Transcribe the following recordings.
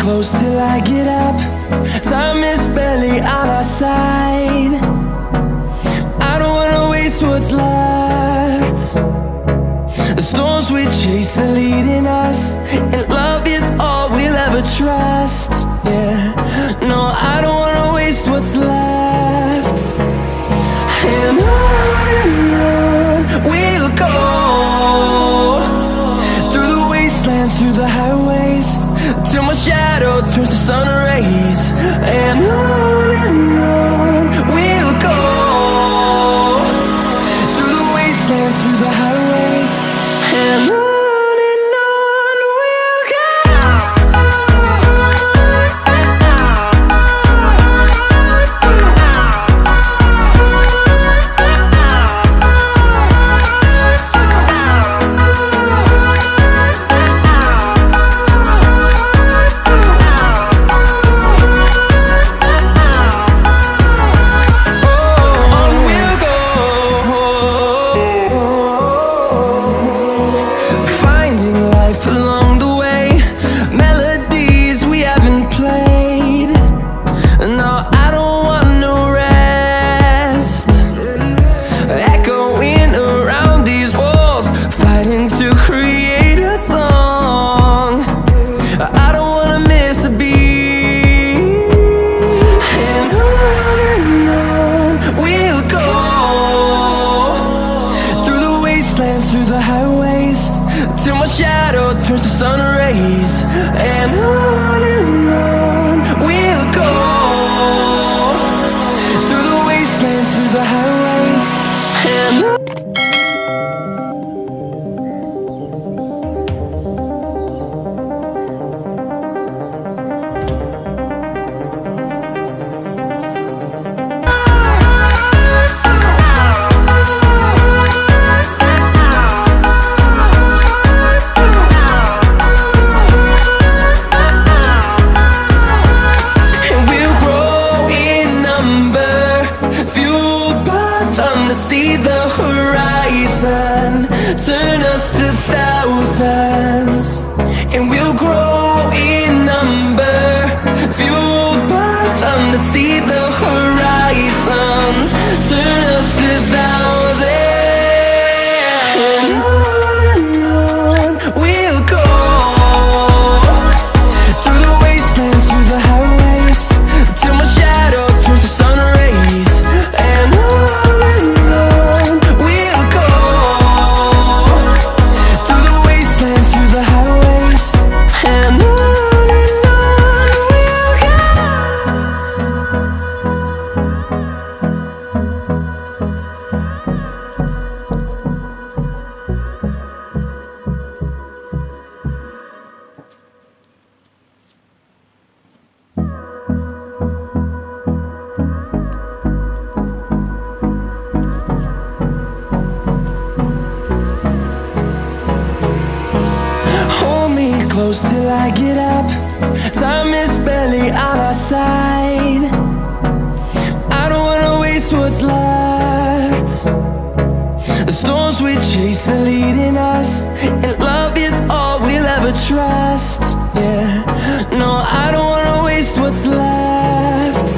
Close till I get up. Time is barely on our side. I don't wanna waste what's left. The storms we chase are leading us, and love is all we'll ever trust. Yeah, no, I don't wanna waste what's left. And on we'll go, through the wastelands, through the highways, till my shadow turns to sun rays. And on we'll go, through the wastelands, through the highways, and on we'll go. Along the way, melodies we haven't played. No, I don't want no rest. Echoing around these walls, fighting to create a song. I don't wanna miss a beat. And on we'll go, through the wastelands, through the highways, till my shadow turns to sun rays. And on we'll go, through the wastelands, through the highways, and on. See the horizon, turn us to thousands, and we'll grow in number, fueled by them. To see the horizon, turn us to thousands, and on we'll go, through the wastelands, through the highways, till my shadow turns to sun rays. And close till I get up. Time is barely on our side. I don't wanna waste what's left. The storms we chase are leading us, and love is all we'll ever trust. Yeah, no, I don't wanna waste what's left.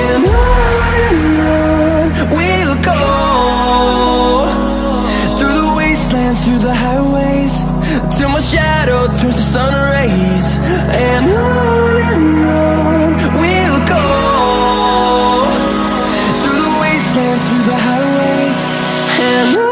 And on we'll go, through the wastelands, through the highways, till my shadow turns to sun rays. And on we'll go, through the wastelands, through the highways, and on.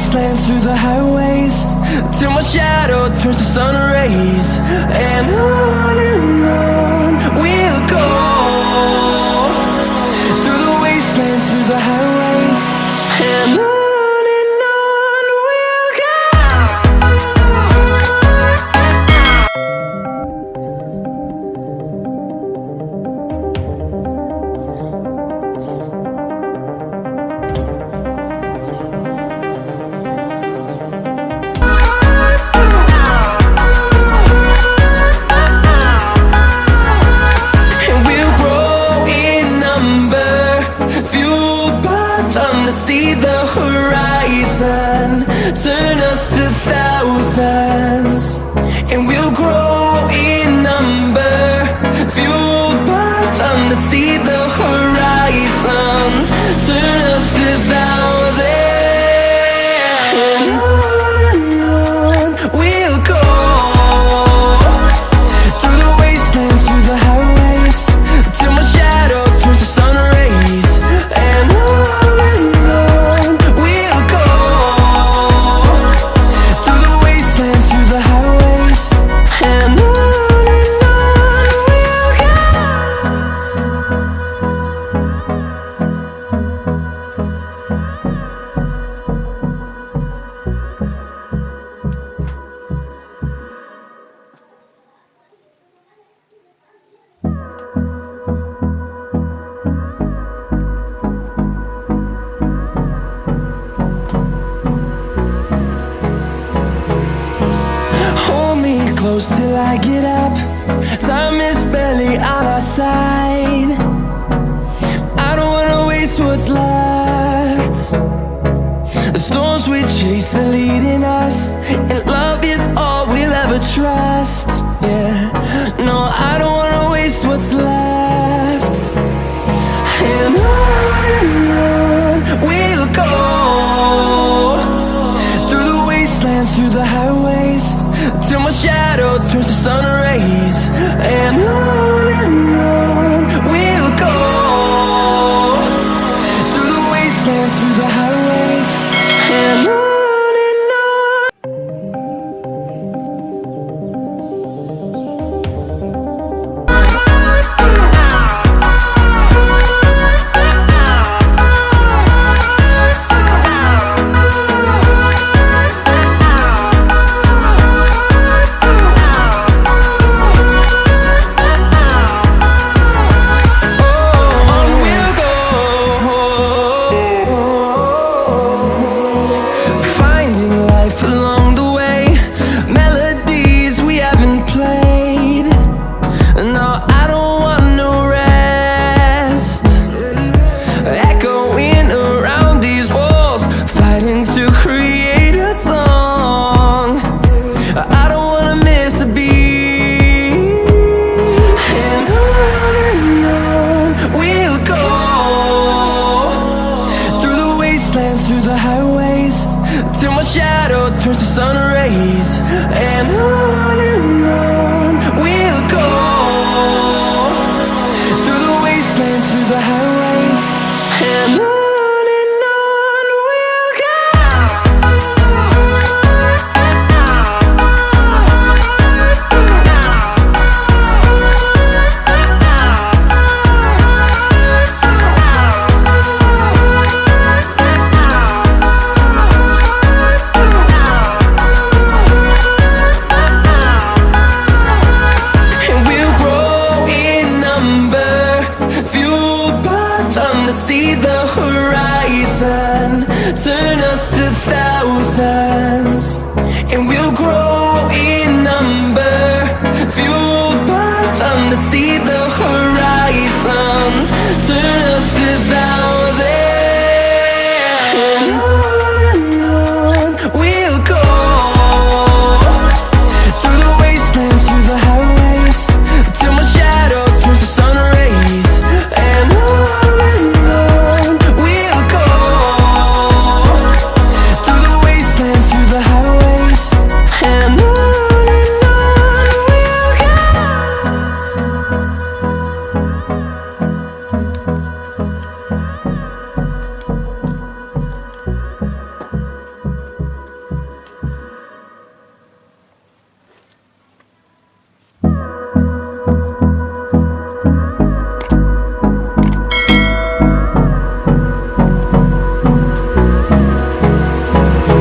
wastelands, through the highways, till my shadow turns to sun rays. And on we'll go, through the wastelands, through the highways, and on we'll go. See the horizon, turn us to thousands, and we'll grow in number, fueled by them. To see the horizon, turn us to thousands, and on we'll go, through the wastelands, through the highways, till my shadow turns to sun rays. And close till I get up. Time is barely on our side. I don't wanna waste what's left. The storms we chase are leading us, and love is all we'll ever trust. Yeah, no, I don't wanna waste what's left. And on we'll go, through the wastelands, through the highways, till my shadow turns to sun rays. And on we'll go, through the wastelands, through the highways, and on. Along the way, melodies we haven't played. No, I don't want no rest, echoing around these walls, fighting to create a song. I don't wanna miss a beat. And on we'll go, through the wastelands, through the highways, till my shadow turns to sun rays. And on we'll go, through the wastelands, through the highways, and on we'll go. To see the horizon, turn us to thousands.